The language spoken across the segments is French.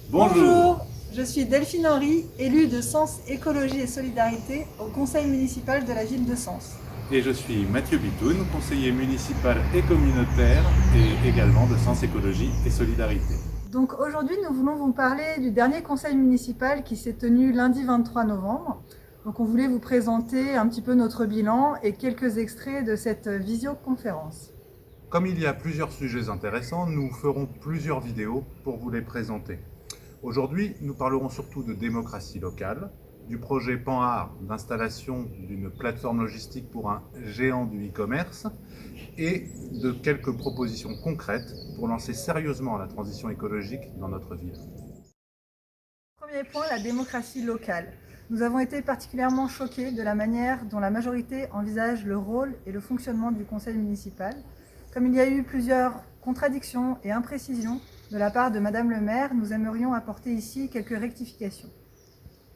Bonjour, je suis Delphine Henry, élue de Sens Écologie et Solidarité au conseil municipal de la ville de Sens. Et je suis Mathieu Bitoun, conseiller municipal et communautaire et également de Sens Écologie et Solidarité. Donc aujourd'hui, nous voulons vous parler du dernier conseil municipal qui s'est tenu lundi 23 novembre. Donc on voulait vous présenter un petit peu notre bilan et quelques extraits de cette visioconférence. Comme il y a plusieurs sujets intéressants, nous ferons plusieurs vidéos pour vous les présenter. Aujourd'hui, nous parlerons surtout de démocratie locale, du projet PANAR d'installation d'une plateforme logistique pour un géant du e-commerce et de quelques propositions concrètes pour lancer sérieusement la transition écologique dans notre ville. Premier point, la démocratie locale. Nous avons été particulièrement choqués de la manière dont la majorité envisage le rôle et le fonctionnement du conseil municipal. Comme il y a eu plusieurs contradictions et imprécisions de la part de Madame le maire, nous aimerions apporter ici quelques rectifications.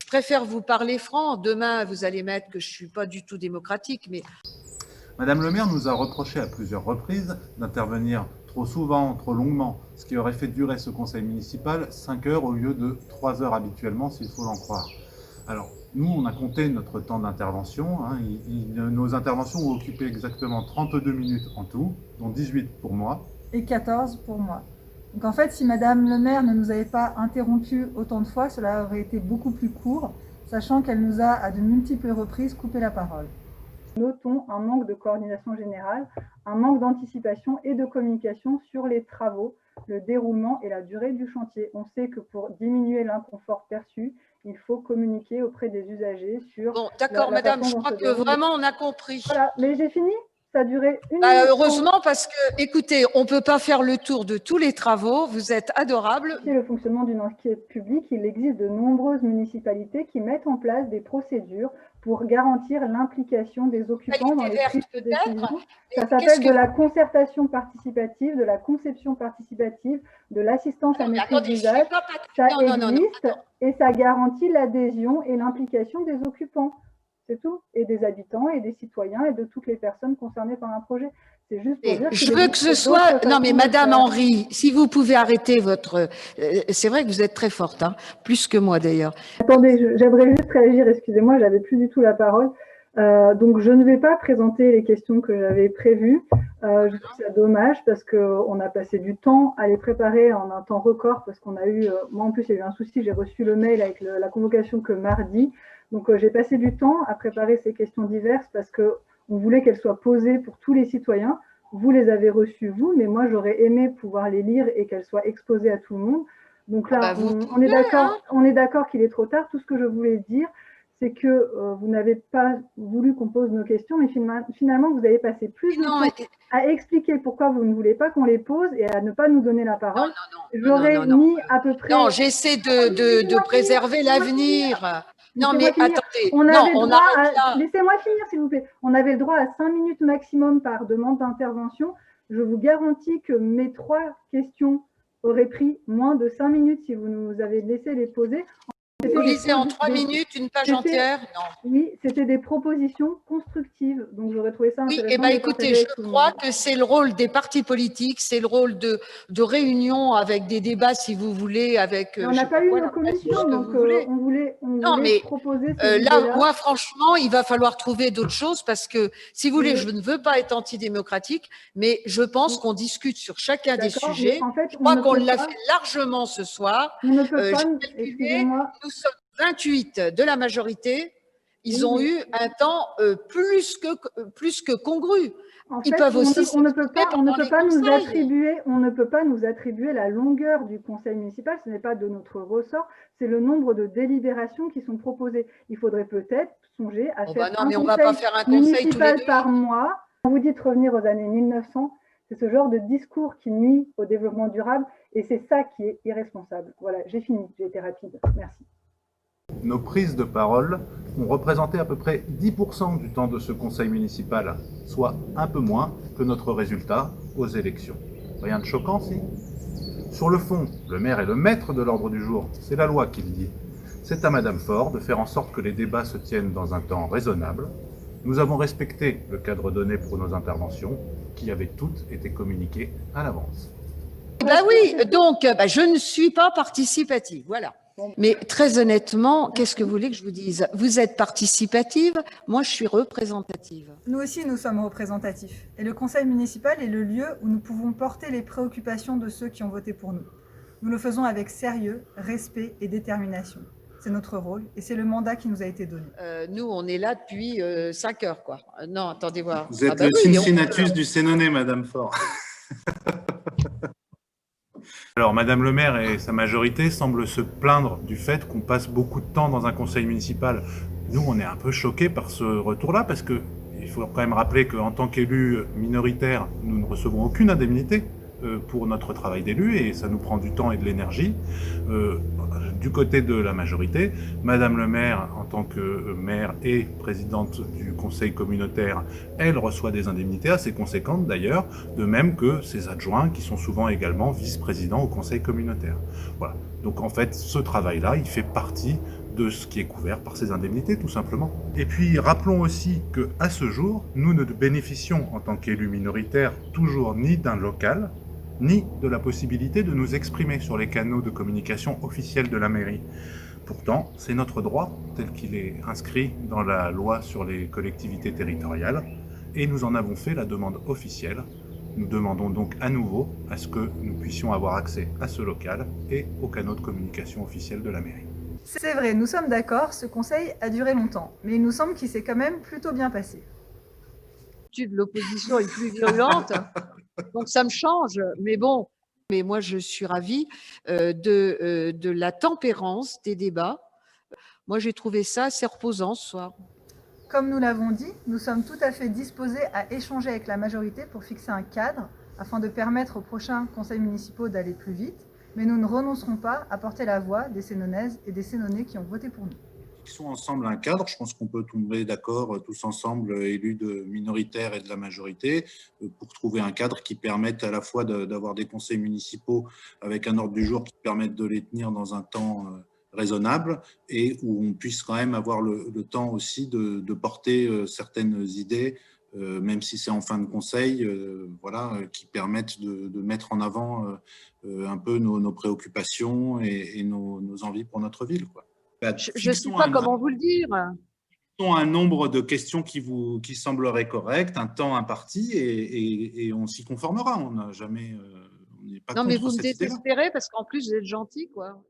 Je préfère vous parler franc. Demain, vous allez mettre que je ne suis pas du tout démocratique, mais... Madame le maire nous a reproché à plusieurs reprises d'intervenir trop souvent, trop longuement, ce qui aurait fait durer ce conseil municipal 5 heures au lieu de 3 heures habituellement, s'il faut l'en croire. Alors, nous, on a compté notre temps d'intervention. Nos interventions ont occupé exactement 32 minutes en tout, dont 18 pour moi. Et 14 pour moi. Donc en fait, si Madame le maire ne nous avait pas interrompu autant de fois, cela aurait été beaucoup plus court, sachant qu'elle nous a à de multiples reprises coupé la parole. Notons un manque de coordination générale, un manque d'anticipation et de communication sur les travaux, le déroulement et la durée du chantier. On sait que pour diminuer l'inconfort perçu, il faut communiquer auprès des usagers sur... Bon, d'accord, madame, je crois que vraiment on a compris. Voilà, mais j'ai fini. Ça a duré une minute. Heureusement, parce que, écoutez, on ne peut pas faire le tour de tous les travaux. Vous êtes adorable. Le fonctionnement d'une enquête publique, il existe de nombreuses municipalités qui mettent en place des procédures pour garantir l'implication des occupants dans les prises de décision. Ça s'appelle de la concertation participative, de la conception participative, de l'assistance à maîtrise d'usage. Ça existe et ça garantit l'adhésion et l'implication des occupants. C'est tout, et des habitants et des citoyens et de toutes les personnes concernées par un projet. C'est juste pour dire je veux que ce soit... Non, mais Madame Henry, si vous pouvez arrêter votre... C'est vrai que vous êtes très forte, hein, plus que moi d'ailleurs. Attendez, j'aimerais juste réagir, excusez-moi, j'avais plus du tout la parole. Donc je ne vais pas présenter les questions que j'avais prévues. Je trouve ça dommage parce qu'on a passé du temps à les préparer en un temps record parce qu'on a eu... moi en plus, il y a eu un souci, j'ai reçu le mail avec la convocation que mardi. Donc j'ai passé du temps à préparer ces questions diverses parce qu'on voulait qu'elles soient posées pour tous les citoyens. Vous les avez reçues, vous, mais moi j'aurais aimé pouvoir les lire et qu'elles soient exposées à tout le monde. Donc là, on est d'accord qu'il est trop tard. Tout ce que je voulais dire, c'est que vous n'avez pas voulu qu'on pose nos questions, mais finalement, vous avez passé plus de temps à expliquer pourquoi vous ne voulez pas qu'on les pose et à ne pas nous donner la parole. J'aurais mis à peu près... Non, j'essaie de préserver l'avenir. Non, mais attendez, laissez-moi finir, s'il vous plaît. On avait le droit à 5 minutes maximum par demande d'intervention. Je vous garantis que mes 3 questions auraient pris moins de 5 minutes si vous nous avez laissé les poser. Vous lisez en 3 minutes une page entière? Non. Oui, c'était des propositions constructives, donc j'aurais trouvé ça intéressant. Oui, eh bien écoutez, je crois que c'est le rôle des partis politiques, c'est le rôle de réunion avec des débats, si vous voulez, avec... On n'a pas eu nos commissions, donc on voulait proposer là, moi, franchement, il va falloir trouver d'autres choses parce que, si vous voulez, je ne veux pas être antidémocratique, mais je pense qu'on discute sur chacun des sujets. Je crois qu'on l'a fait largement ce soir. On ne peut pas, excusez-moi. Nous sommes 28 de la majorité. Ils ont eu un temps plus que congru. En fait, on ne peut pas nous attribuer la longueur du conseil municipal. Ce n'est pas de notre ressort. C'est le nombre de délibérations qui sont proposées. Il faudrait peut-être songer à faire un conseil municipal par mois. Quand vous dites revenir aux années 1900, c'est ce genre de discours qui nuit au développement durable et c'est ça qui est irresponsable. Voilà, j'ai fini. J'ai été rapide. Merci. Nos prises de parole ont représenté à peu près 10% du temps de ce conseil municipal, soit un peu moins que notre résultat aux élections. Rien de choquant, si? Sur le fond, le maire est le maître de l'ordre du jour, c'est la loi qui le dit. C'est à Madame Faure de faire en sorte que les débats se tiennent dans un temps raisonnable. Nous avons respecté le cadre donné pour nos interventions, qui avaient toutes été communiquées à l'avance. Oui, donc je ne suis pas participative, voilà. Mais très honnêtement, qu'est-ce que vous voulez que je vous dise? Vous êtes participative, moi je suis représentative. Nous aussi, nous sommes représentatifs. Et le conseil municipal est le lieu où nous pouvons porter les préoccupations de ceux qui ont voté pour nous. Nous le faisons avec sérieux, respect et détermination. C'est notre rôle et c'est le mandat qui nous a été donné. Nous, on est là depuis 5 heures, quoi. Non, attendez voir. Vous êtes le Cincinnatus du Sénonais, Madame Faure. Alors, Madame le maire et sa majorité semblent se plaindre du fait qu'on passe beaucoup de temps dans un conseil municipal. Nous, on est un peu choqués par ce retour-là, parce que il faut quand même rappeler qu'en tant qu'élus minoritaires, nous ne recevons aucune indemnité pour notre travail d'élu, et ça nous prend du temps et de l'énergie. Du côté de la majorité, Madame le maire, en tant que maire et présidente du conseil communautaire, elle reçoit des indemnités assez conséquentes d'ailleurs, de même que ses adjoints qui sont souvent également vice-présidents au conseil communautaire. Voilà. Donc en fait, ce travail-là, il fait partie de ce qui est couvert par ces indemnités, tout simplement. Et puis, rappelons aussi qu'à ce jour, nous ne bénéficions, en tant qu'élus minoritaires, toujours ni d'un local, ni de la possibilité de nous exprimer sur les canaux de communication officiels de la mairie. Pourtant, c'est notre droit, tel qu'il est inscrit dans la loi sur les collectivités territoriales, et nous en avons fait la demande officielle. Nous demandons donc à nouveau à ce que nous puissions avoir accès à ce local et aux canaux de communication officiels de la mairie. C'est vrai, nous sommes d'accord, ce conseil a duré longtemps, mais il nous semble qu'il s'est quand même plutôt bien passé. L'opposition est plus violente, donc ça me change. Mais bon, mais moi je suis ravie de la tempérance des débats. Moi j'ai trouvé ça assez reposant ce soir. Comme nous l'avons dit, nous sommes tout à fait disposés à échanger avec la majorité pour fixer un cadre afin de permettre aux prochains conseils municipaux d'aller plus vite, mais nous ne renoncerons pas à porter la voix des Sénonaises et des Sénonais qui ont voté pour nous. Fixons ensemble un cadre. Je pense qu'on peut tomber d'accord tous ensemble, élus de minoritaires et de la majorité, pour trouver un cadre qui permette à la fois d'avoir des conseils municipaux avec un ordre du jour qui permette de les tenir dans un temps raisonnable et où on puisse quand même avoir le temps aussi de porter certaines idées, même si c'est en fin de conseil, voilà, qui permettent de mettre en avant un peu nos préoccupations et nos envies pour notre ville, quoi. Je ne sais pas comment vous le dire. Un nombre de questions qui sembleraient correctes, un temps imparti, et on s'y conformera. On n'a jamais. On n'est pas non, mais vous me désespérez parce qu'en plus, vous êtes gentil, quoi.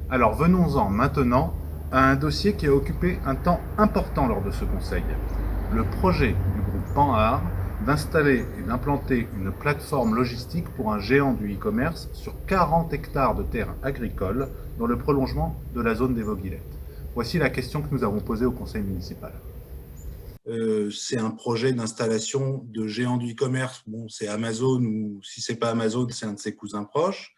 Alors venons-en maintenant à un dossier qui a occupé un temps important lors de ce conseil. Le projet du groupe Panhard d'installer et d'implanter une plateforme logistique pour un géant du e-commerce sur 40 hectares de terres agricoles dans le prolongement de la zone des Vauguilettes. Voici la question que nous avons posée au conseil municipal. C'est un projet d'installation de géant du e-commerce. Bon, c'est Amazon, ou si c'est pas Amazon, c'est un de ses cousins proches.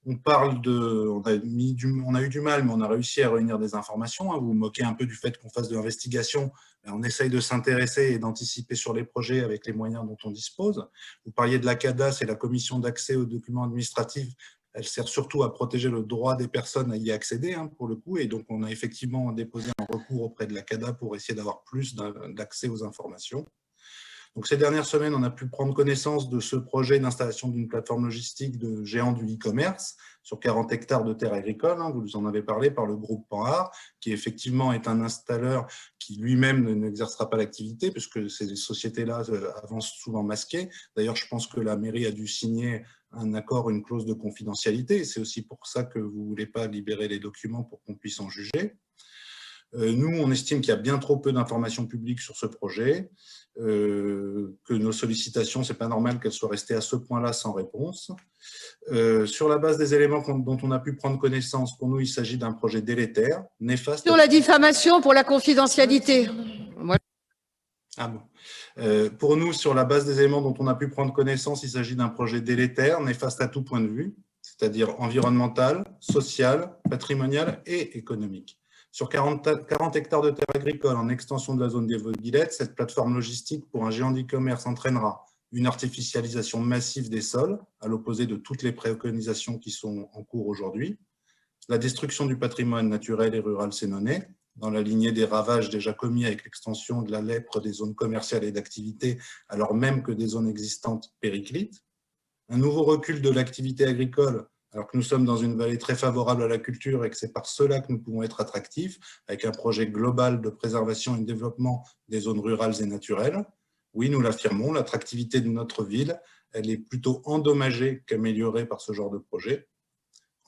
On a eu du mal, mais on a réussi à réunir des informations. Vous vous moquez un peu du fait qu'on fasse de l'investigation. On essaye de s'intéresser et d'anticiper sur les projets avec les moyens dont on dispose. Vous parliez de la CADA, c'est la commission d'accès aux documents administratifs. Elle sert surtout à protéger le droit des personnes à y accéder, pour le coup. Et donc, on a effectivement déposé un recours auprès de la CADA pour essayer d'avoir plus d'accès aux informations. Donc, ces dernières semaines, on a pu prendre connaissance de ce projet d'installation d'une plateforme logistique de géants du e-commerce sur 40 hectares de terres agricoles. Vous nous en avez parlé, par le groupe Panhard, qui effectivement est un installeur qui lui-même n'exercera pas l'activité, puisque ces sociétés-là avancent souvent masquées. D'ailleurs, je pense que la mairie a dû signer un accord, une clause de confidentialité. C'est aussi pour ça que vous ne voulez pas libérer les documents pour qu'on puisse en juger. Nous, on estime qu'il y a bien trop peu d'informations publiques sur ce projet, que nos sollicitations, ce n'est pas normal qu'elles soient restées à ce point-là sans réponse. Sur la base des éléments dont on a pu prendre connaissance, pour nous, il s'agit d'un projet délétère, néfaste. Sur la diffamation pour la confidentialité. Ah bon. Pour nous, sur la base des éléments dont on a pu prendre connaissance, il s'agit d'un projet délétère, néfaste à tout point de vue, c'est-à-dire environnemental, social, patrimonial et économique. Sur 40 hectares de terres agricoles en extension de la zone des Vauguilettes, cette plateforme logistique pour un géant d'e-commerce entraînera une artificialisation massive des sols, à l'opposé de toutes les préconisations qui sont en cours aujourd'hui, la destruction du patrimoine naturel et rural sénonais, dans la lignée des ravages déjà commis avec l'extension de la lèpre des zones commerciales et d'activité, alors même que des zones existantes périclitent, un nouveau recul de l'activité agricole, alors que nous sommes dans une vallée très favorable à la culture et que c'est par cela que nous pouvons être attractifs, avec un projet global de préservation et de développement des zones rurales et naturelles. Oui, nous l'affirmons, l'attractivité de notre ville, elle est plutôt endommagée qu'améliorée par ce genre de projet.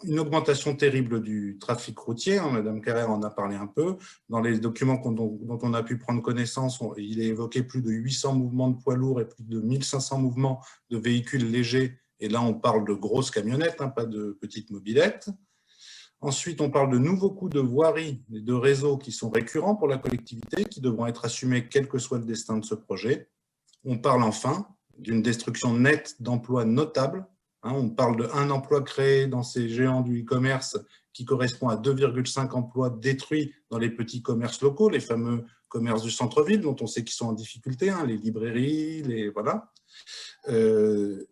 Une augmentation terrible du trafic routier, Madame Carrère en a parlé un peu. Dans les documents dont on a pu prendre connaissance, il est évoqué plus de 800 mouvements de poids lourds et plus de 1500 mouvements de véhicules légers. Et là, on parle de grosses camionnettes, pas de petites mobylettes. Ensuite, on parle de nouveaux coûts de voirie et de réseaux qui sont récurrents pour la collectivité, qui devront être assumés quel que soit le destin de ce projet. On parle enfin d'une destruction nette d'emplois notables. On parle de 1 emploi créé dans ces géants du e-commerce qui correspond à 2,5 emplois détruits dans les petits commerces locaux, les fameux commerces du centre-ville dont on sait qu'ils sont en difficulté, les librairies, voilà. Et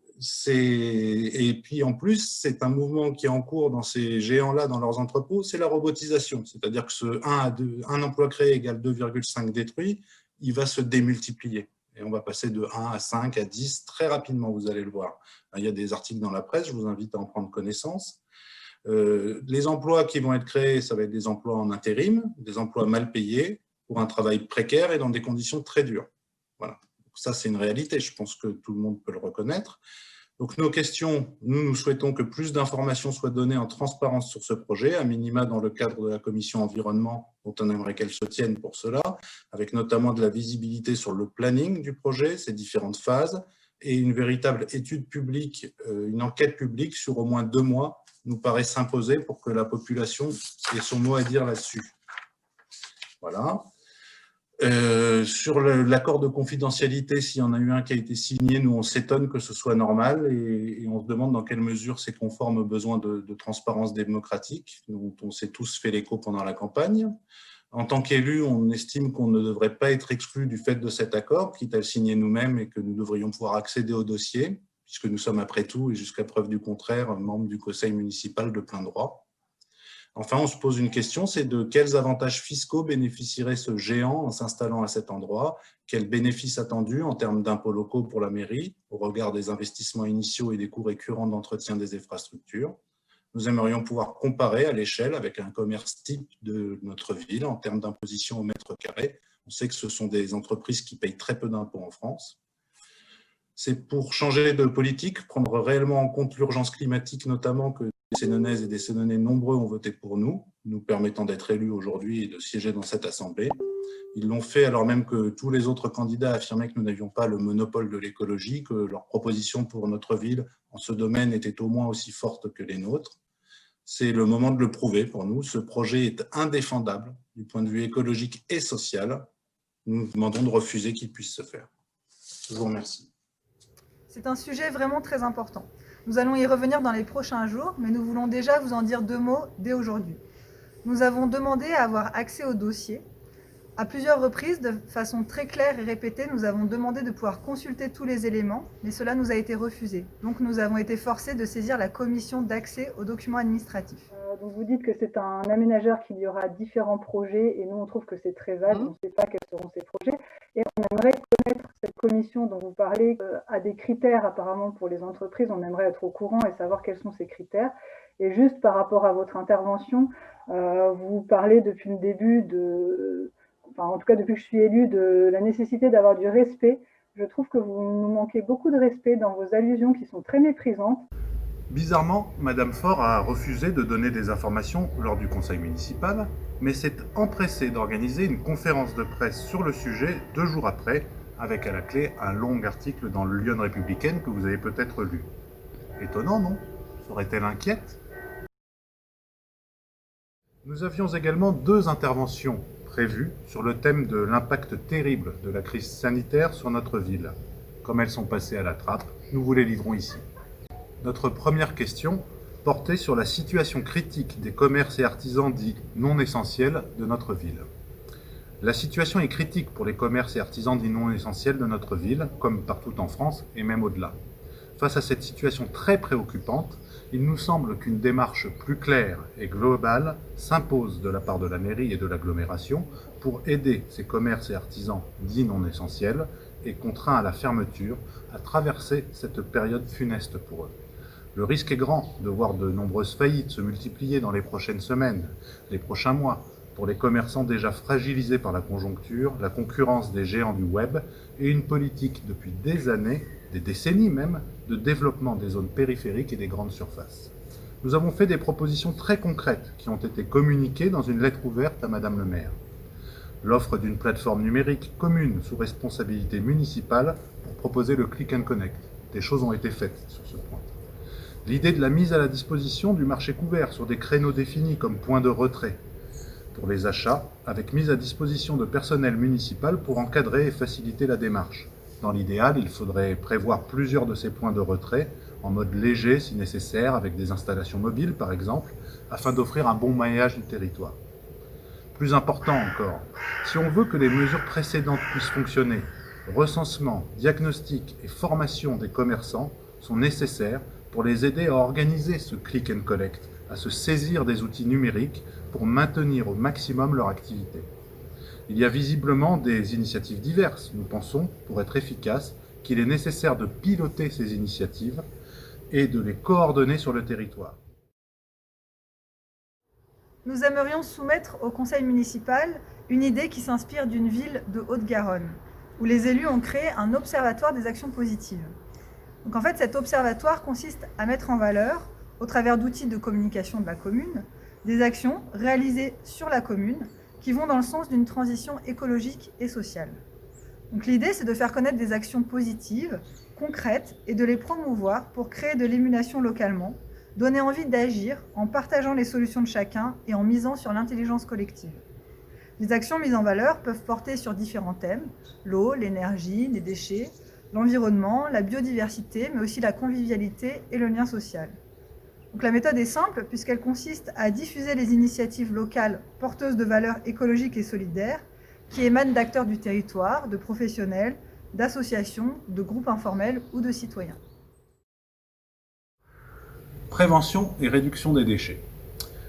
puis en plus, c'est un mouvement qui est en cours dans ces géants-là, dans leurs entrepôts, c'est la robotisation. C'est-à-dire que ce 1 emploi créé égale 2,5 détruits, il va se démultiplier. Et on va passer de 1 à 5 à 10 très rapidement, vous allez le voir. Il y a des articles dans la presse, je vous invite à en prendre connaissance. Les emplois qui vont être créés, ça va être des emplois en intérim, des emplois mal payés, pour un travail précaire et dans des conditions très dures. Voilà. Donc ça, c'est une réalité, je pense que tout le monde peut le reconnaître. Donc nos questions, nous souhaitons que plus d'informations soient données en transparence sur ce projet, à minima dans le cadre de la commission environnement, dont on aimerait qu'elle se tienne pour cela, avec notamment de la visibilité sur le planning du projet, ses différentes phases, et une véritable étude publique, une enquête publique sur au moins 2 mois, nous paraît s'imposer pour que la population ait son mot à dire là-dessus. Voilà. Sur l'accord de confidentialité, s'il y en a eu un qui a été signé, nous on s'étonne que ce soit normal et on se demande dans quelle mesure c'est conforme aux besoins de transparence démocratique dont on s'est tous fait l'écho pendant la campagne. En tant qu'élus, on estime qu'on ne devrait pas être exclu du fait de cet accord, quitte à le signer nous-mêmes et que nous devrions pouvoir accéder au dossier, puisque nous sommes après tout, et jusqu'à preuve du contraire, membres du conseil municipal de plein droit. Enfin, on se pose une question, c'est de quels avantages fiscaux bénéficierait ce géant en s'installant à cet endroit? Quels bénéfices attendus en termes d'impôts locaux pour la mairie, au regard des investissements initiaux et des coûts récurrents d'entretien des infrastructures? Nous aimerions pouvoir comparer à l'échelle avec un commerce type de notre ville en termes d'imposition au mètre carré. On sait que ce sont des entreprises qui payent très peu d'impôts en France. C'est pour changer de politique, prendre réellement en compte l'urgence climatique, notamment que des Sénonaises et des Sénonais nombreux ont voté pour nous, nous permettant d'être élus aujourd'hui et de siéger dans cette assemblée. Ils l'ont fait alors même que tous les autres candidats affirmaient que nous n'avions pas le monopole de l'écologie, que leurs propositions pour notre ville en ce domaine étaient au moins aussi fortes que les nôtres. C'est le moment de le prouver pour nous. Ce projet est indéfendable du point de vue écologique et social. Nous demandons de refuser qu'il puisse se faire. Je vous remercie. C'est un sujet vraiment très important. Nous allons y revenir dans les prochains jours, mais nous voulons déjà vous en dire 2 mots dès aujourd'hui. Nous avons demandé à avoir accès au dossier. À plusieurs reprises, de façon très claire et répétée, nous avons demandé de pouvoir consulter tous les éléments, mais cela nous a été refusé. Donc nous avons été forcés de saisir la commission d'accès aux documents administratifs. Donc vous dites que c'est un aménageur qu'il y aura différents projets et nous on trouve que c'est très vague, on ne sait pas quels seront ces projets. Et on aimerait connaître cette commission dont vous parlez a des critères apparemment pour les entreprises, on aimerait être au courant et savoir quels sont ces critères. Et juste par rapport à votre intervention, vous parlez depuis le début en tout cas depuis que je suis élue, de la nécessité d'avoir du respect. Je trouve que vous nous manquez beaucoup de respect dans vos allusions qui sont très méprisantes. Bizarrement, Madame Faure a refusé de donner des informations lors du conseil municipal, mais s'est empressée d'organiser une conférence de presse sur le sujet 2 jours après, avec à la clé un long article dans le Lyon Républicaine que vous avez peut-être lu. Étonnant, non? Serait-elle inquiète? Nous avions également 2 interventions prévues sur le thème de l'impact terrible de la crise sanitaire sur notre ville. Comme elles sont passées à la trappe, nous vous les livrons ici. Notre première question portait sur la situation critique des commerces et artisans dits non essentiels de notre ville. La situation est critique pour les commerces et artisans dits non essentiels de notre ville, comme partout en France et même au-delà. Face à cette situation très préoccupante, il nous semble qu'une démarche plus claire et globale s'impose de la part de la mairie et de l'agglomération pour aider ces commerces et artisans dits non essentiels et contraints à la fermeture à traverser cette période funeste pour eux. Le risque est grand de voir de nombreuses faillites se multiplier dans les prochaines semaines, les prochains mois, pour les commerçants déjà fragilisés par la conjoncture, la concurrence des géants du web et une politique depuis des années, des décennies même, de développement des zones périphériques et des grandes surfaces. Nous avons fait des propositions très concrètes qui ont été communiquées dans une lettre ouverte à Madame le maire. L'offre d'une plateforme numérique commune sous responsabilité municipale pour proposer le click and connect. Des choses ont été faites sur ce point. L'idée de la mise à la disposition du marché couvert sur des créneaux définis comme points de retrait pour les achats, avec mise à disposition de personnel municipal pour encadrer et faciliter la démarche. Dans l'idéal, il faudrait prévoir plusieurs de ces points de retrait en mode léger si nécessaire, avec des installations mobiles par exemple, afin d'offrir un bon maillage du territoire. Plus important encore, si on veut que les mesures précédentes puissent fonctionner, recensement, diagnostic et formation des commerçants sont nécessaires pour les aider à organiser ce click and collect, à se saisir des outils numériques pour maintenir au maximum leur activité. Il y a visiblement des initiatives diverses. Nous pensons, pour être efficaces, qu'il est nécessaire de piloter ces initiatives et de les coordonner sur le territoire. Nous aimerions soumettre au conseil municipal une idée qui s'inspire d'une ville de Haute-Garonne, où les élus ont créé un observatoire des actions positives. Donc en fait, cet observatoire consiste à mettre en valeur, au travers d'outils de communication de la commune, des actions réalisées sur la commune qui vont dans le sens d'une transition écologique et sociale. Donc l'idée, c'est de faire connaître des actions positives, concrètes, et de les promouvoir pour créer de l'émulation localement, donner envie d'agir en partageant les solutions de chacun et en misant sur l'intelligence collective. Les actions mises en valeur peuvent porter sur différents thèmes, l'eau, l'énergie, les déchets, l'environnement, la biodiversité, mais aussi la convivialité et le lien social. Donc la méthode est simple puisqu'elle consiste à diffuser les initiatives locales porteuses de valeurs écologiques et solidaires qui émanent d'acteurs du territoire, de professionnels, d'associations, de groupes informels ou de citoyens. Prévention et réduction des déchets.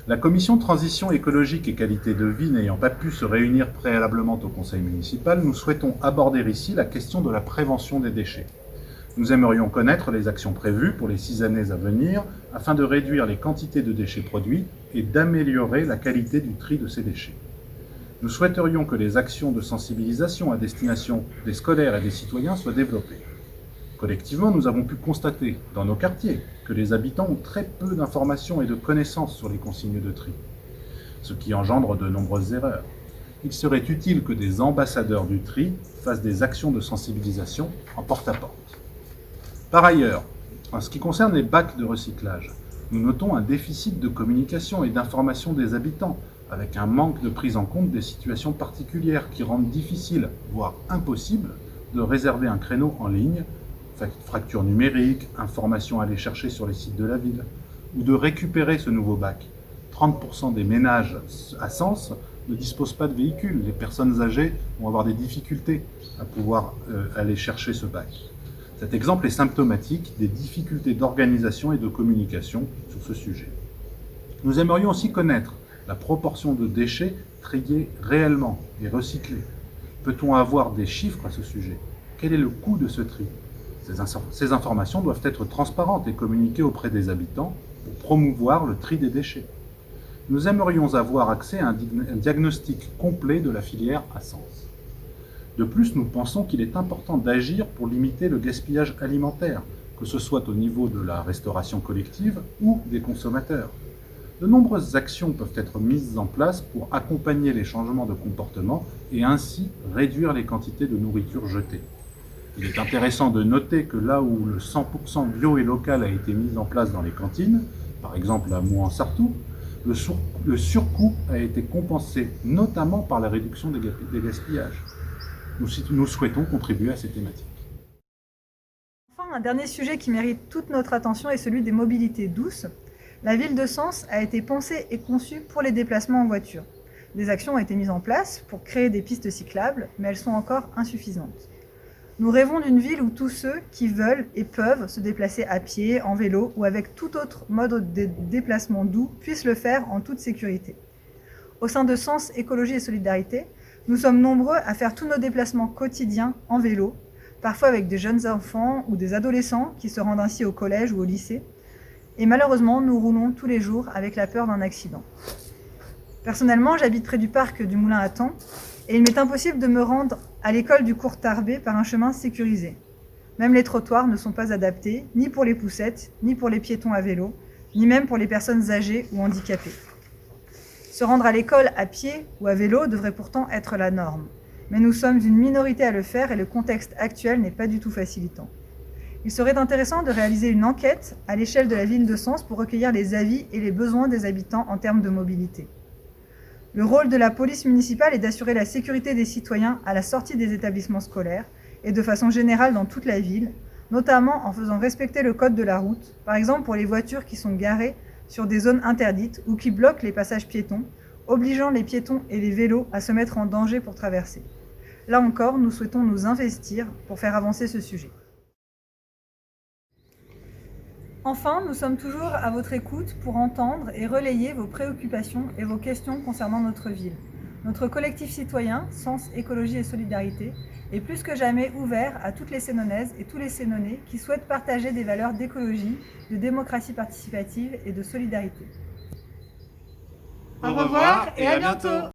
La commission Transition écologique et qualité de vie n'ayant pas pu se réunir préalablement au conseil municipal, nous souhaitons aborder ici la question de la prévention des déchets. Nous aimerions connaître les actions prévues pour les 6 années à venir afin de réduire les quantités de déchets produits et d'améliorer la qualité du tri de ces déchets. Nous souhaiterions que les actions de sensibilisation à destination des scolaires et des citoyens soient développées. Collectivement, nous avons pu constater dans nos quartiers que les habitants ont très peu d'informations et de connaissances sur les consignes de tri, ce qui engendre de nombreuses erreurs. Il serait utile que des ambassadeurs du tri fassent des actions de sensibilisation en porte-à-porte. Par ailleurs, en ce qui concerne les bacs de recyclage, nous notons un déficit de communication et d'information des habitants, avec un manque de prise en compte des situations particulières qui rendent difficile, voire impossible, de réserver un créneau en ligne, fracture numérique, informations à aller chercher sur les sites de la ville, ou de récupérer ce nouveau bac. 30% des ménages à Sens ne disposent pas de véhicules. Les personnes âgées vont avoir des difficultés à pouvoir aller chercher ce bac. Cet exemple est symptomatique des difficultés d'organisation et de communication sur ce sujet. Nous aimerions aussi connaître la proportion de déchets triés réellement et recyclés. Peut-on avoir des chiffres à ce sujet? Quel est le coût de ce tri? Ces informations doivent être transparentes et communiquées auprès des habitants pour promouvoir le tri des déchets. Nous aimerions avoir accès à un diagnostic complet de la filière à Sens. De plus, nous pensons qu'il est important d'agir pour limiter le gaspillage alimentaire, que ce soit au niveau de la restauration collective ou des consommateurs. De nombreuses actions peuvent être mises en place pour accompagner les changements de comportement et ainsi réduire les quantités de nourriture jetée. Il est intéressant de noter que là où le 100% bio et local a été mis en place dans les cantines, par exemple à Mouans-Sartoux, le surcoût a été compensé notamment par la réduction des gaspillages. Nous souhaitons contribuer à ces thématiques. Enfin, un dernier sujet qui mérite toute notre attention est celui des mobilités douces. La ville de Sens a été pensée et conçue pour les déplacements en voiture. Des actions ont été mises en place pour créer des pistes cyclables, mais elles sont encore insuffisantes. Nous rêvons d'une ville où tous ceux qui veulent et peuvent se déplacer à pied, en vélo ou avec tout autre mode de déplacement doux puissent le faire en toute sécurité. Au sein de Sens Écologie et Solidarité, nous sommes nombreux à faire tous nos déplacements quotidiens en vélo, parfois avec des jeunes enfants ou des adolescents qui se rendent ainsi au collège ou au lycée. Et malheureusement, nous roulons tous les jours avec la peur d'un accident. Personnellement, j'habite près du parc du Moulin à Thon et il m'est impossible de me rendre à l'école du cours Tarbé par un chemin sécurisé. Même les trottoirs ne sont pas adaptés, ni pour les poussettes, ni pour les piétons à vélo, ni même pour les personnes âgées ou handicapées. Se rendre à l'école à pied ou à vélo devrait pourtant être la norme. Mais nous sommes une minorité à le faire et le contexte actuel n'est pas du tout facilitant. Il serait intéressant de réaliser une enquête à l'échelle de la ville de Sens pour recueillir les avis et les besoins des habitants en termes de mobilité. Le rôle de la police municipale est d'assurer la sécurité des citoyens à la sortie des établissements scolaires et de façon générale dans toute la ville, notamment en faisant respecter le code de la route, par exemple pour les voitures qui sont garées sur des zones interdites ou qui bloquent les passages piétons, obligeant les piétons et les vélos à se mettre en danger pour traverser. Là encore, nous souhaitons nous investir pour faire avancer ce sujet. Enfin, nous sommes toujours à votre écoute pour entendre et relayer vos préoccupations et vos questions concernant notre ville. Notre collectif citoyen, Sens, Écologie et Solidarité, est plus que jamais ouvert à toutes les Sénonaises et tous les Sénonais qui souhaitent partager des valeurs d'écologie, de démocratie participative et de solidarité. Au revoir et à bientôt!